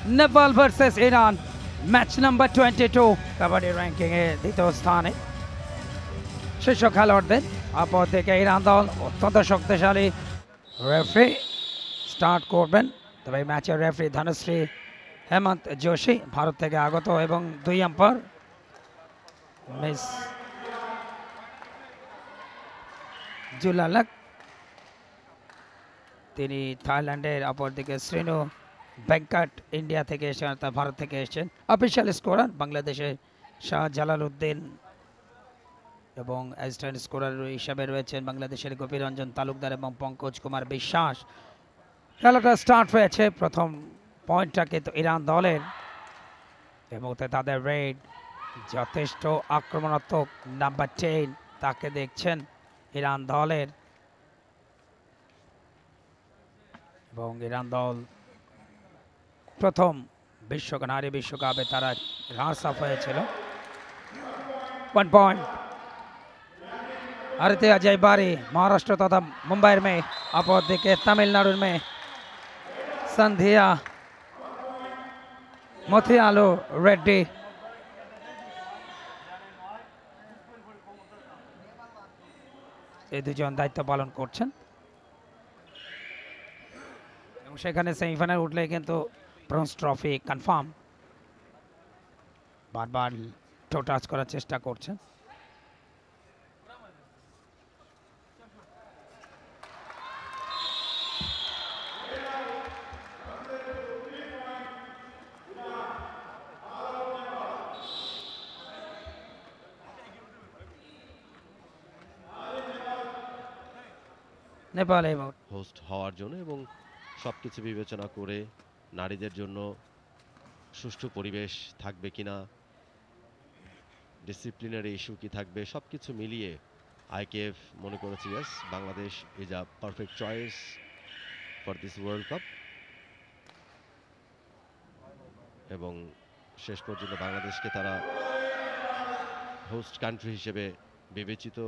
Nepal versus Iran, match number 22 kabaddi র্যাঙ্কিংয়ে দ্বিতীয় স্থানে শীর্ষ খেলোয়াড়দের। অপরদিকে ইরান দল অত্যন্ত শক্তিশালী। রেফারি স্টার্ট করবেন, তবে ম্যাচের রেফারি ধনশ্রী হেমন্ত যোশী ভারত থেকে আগত, এবং দুই আম্পায়ার মিস জুলালাক, তিনি থাইল্যান্ডের। অপরদিকে শ্রীনু বেঙ্কট ইন্ডিয়া থেকে এসেছেন, অর্থাৎ ভারত থেকে এসেছেন। অফিসিয়াল স্কোরার বাংলাদেশের শাহ জালালউদ্দিন, এবং অ্যাসিস্ট্যান্ট স্কোরার হিসাবে রয়েছেন বাংলাদেশের গোপীরঞ্জন তালুকদার এবং পঙ্কজ কুমার বিশ্বাস। খেলাটা স্টার্ট হয়েছে, প্রথম পয়েন্টটা কিন্তু ইরান দলের, এবং তাদের রেড যথেষ্ট আক্রমণাত্মক। নাম্বার 10 তাকে দেখছেন ইরান দলের, এবং ইরান দল প্রথম নারী বিশ্বকাপে তারা রানার্স আপ হয়েছিল। 1 पॉइंट आरती अजय बारी महाराष्ट्र तथा मुंबई में, अपरदिके तमिलनाडु में संध्या मोथियालू रेड्डी। এই দুজন দায়িত্ব পালন করছেন, এবং সেখানে সেমিফাইনাল উঠলে কিন্তু ব্রোঞ্জ ট্রফি কনফার্ম। বারবার টো টাচ করার চেষ্টা করছেন। নেপাল হোস্ট হওয়ার জন্য এবং সবকিছু বিবেচনা করে নারীদের জন্য সুষ্ঠু পরিবেশ থাকবে কিনা, ডিসিপ্লিনারি ইস্যু কি থাকবে, সবকিছু মিলিয়ে আইকেএফ মনে করেছে yes, Bangladesh is a perfect choice for this world cup. এবং শেষ পর্যন্ত বাংলাদেশকে তারা হোস্ট কান্ট্রি হিসেবে বিবেচিত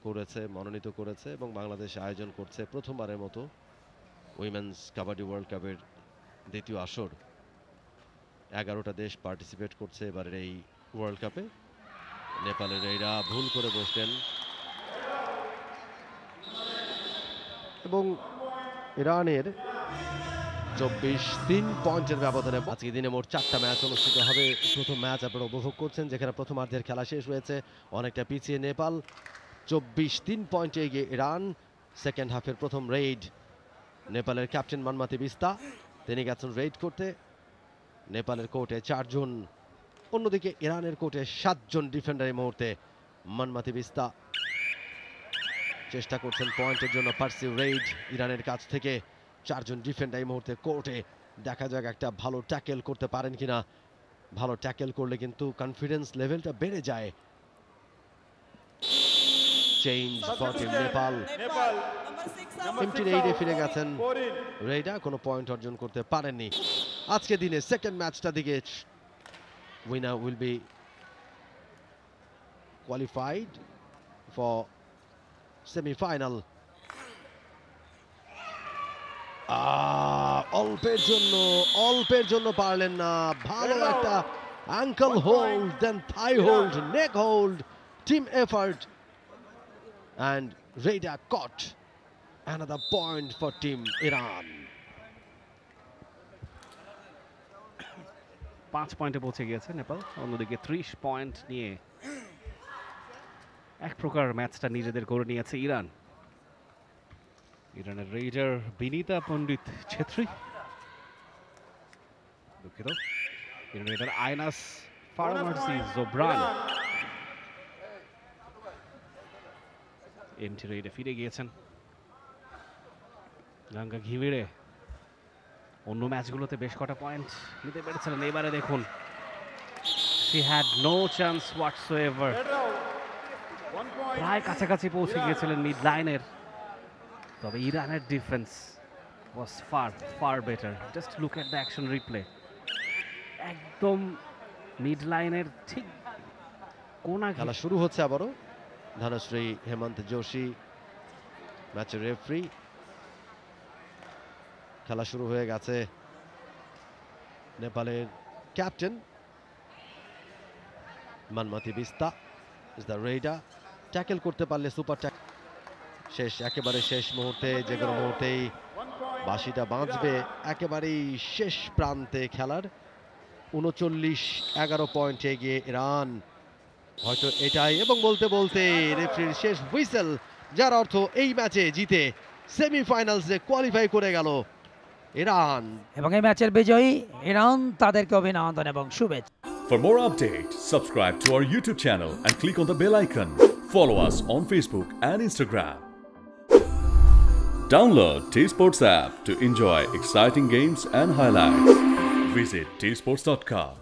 করেছে, মনোনীত করেছে, এবং বাংলাদেশ আয়োজন করছে প্রথমবারের মতো উইমেন্স কাবাডি ওয়ার্ল্ড কাপের দ্বিতীয় আসর। 11টা দেশ পার্টিসিপেট করছে এবারের এই ওয়ার্ল্ড কাপে। নেপালের এরা ভুল করে বসলেন, এবং ইরানের 24-3 পয়েন্টের ব্যবধানে আজকে দিনে মোট 4টা ম্যাচ অনুষ্ঠিত হবে। প্রথম ম্যাচ আপনারা উপভোগ করছেন, যেখানে প্রথমার্ধের খেলা শেষ হয়েছে অনেকটা পিছিয়ে নেপাল, 24-3 পয়েন্টে এগিয়ে ইরান। সেকেন্ড হাফের প্রথম রেইড নেপালের ক্যাপ্টেন মনমাতি বিস্তা, তিনি গেছেন রেইড করতে। নেপালের কোর্টে 4 জন, অন্যদিকে ইরানের কোর্টে 7 জন ডিফেন্ডার। এই মুহূর্তে মনমাতি বিস্তা চেষ্টা করছেন পয়েন্টের জন্য পার্সিউ রেইড ইরানের কাছ থেকে। 4 জন ডিফেন্ডার এই মুহূর্তে কোর্টে, দেখা যাক একটা ভালো ট্যাকেল করতে পারেন কিনা। ভালো ট্যাকেল করলে কিন্তু কনফিডেন্স লেভেলটা বেড়ে যায়। Change for team Nepal, empty রেইডে ফিরে গেছেন রেইডা, কোনো পয়েন্ট অর্জন করতে পারেননি। আজকে দিনে সেকেন্ড ম্যাচটা দিকে winner will be qualified for semifinal. অল্পের জন্য পারলেন না। ভালো একটা ankle hold, then thigh hold, neck hold, team effort, and Reda caught another point for Team Iran. 5 পয়েন্টে পৌঁছে গিয়েছে নেপাল, অন্যদিকে 30 পয়েন্ট নিয়ে এক প্রকার ম্যাচটা নিজেদের করে নিয়েছে ইরান। ইরানের রেইডার বিনীতা পণ্ডিত ছেত্রী, দুঃখিত, ইরানের রেইডার আয়নাস ফারমার্সি জোব্রান এমটি রেইডে ফিরে গিয়েছেন। গঙ্গা ঘিমিরে অন্য ম্যাচগুলোতে বেশ কটা পয়েন্ট নিতে পেরেছিলেন, এবারে দেখুন she had no chance whatsoever। প্রায় কাছাকাছি পৌঁছে গিয়েছিলেন মিড লাইনের, তবে ইরানের defence was far better. Just look at the action replay, একদম মিড লাইনের ঠিক কোনা। খেলা শুরু হচ্ছে আবারও। ধনশ্রী হেমন্ত যোশী ম্যাচের রেফারি। খেলা শুরু হয়ে গেছে। নেপালের captain Manmati Bista is the raider, tackle করতে পারলে সুপার ট্যাকেল। একেবারে শেষ মুহূর্তে, যে কোনো মুহূর্তেই বাঁশিটা বাজবে একেবারেই শেষ প্রান্তে খেলার। 39-11 পয়েন্ট এগিয়ে ইরান। হয়তো এটাই, এবং বলতে বলতে রেফারির শেষ হুইসেল, যার অর্থ এই ম্যাচে জিতে সেমিফাইনালসে কোয়ালিফাই করে গেল ইরান। এবং এই ম্যাচের বিজয়ী ইরান, তাদেরকে অভিনন্দন এবং শুভেচ্ছা। For more updates, subscribe to our YouTube channel and click on the bell icon. Follow us on Facebook and Instagram. Download T-Sports app to enjoy exciting games and highlights. Visit tsports.com.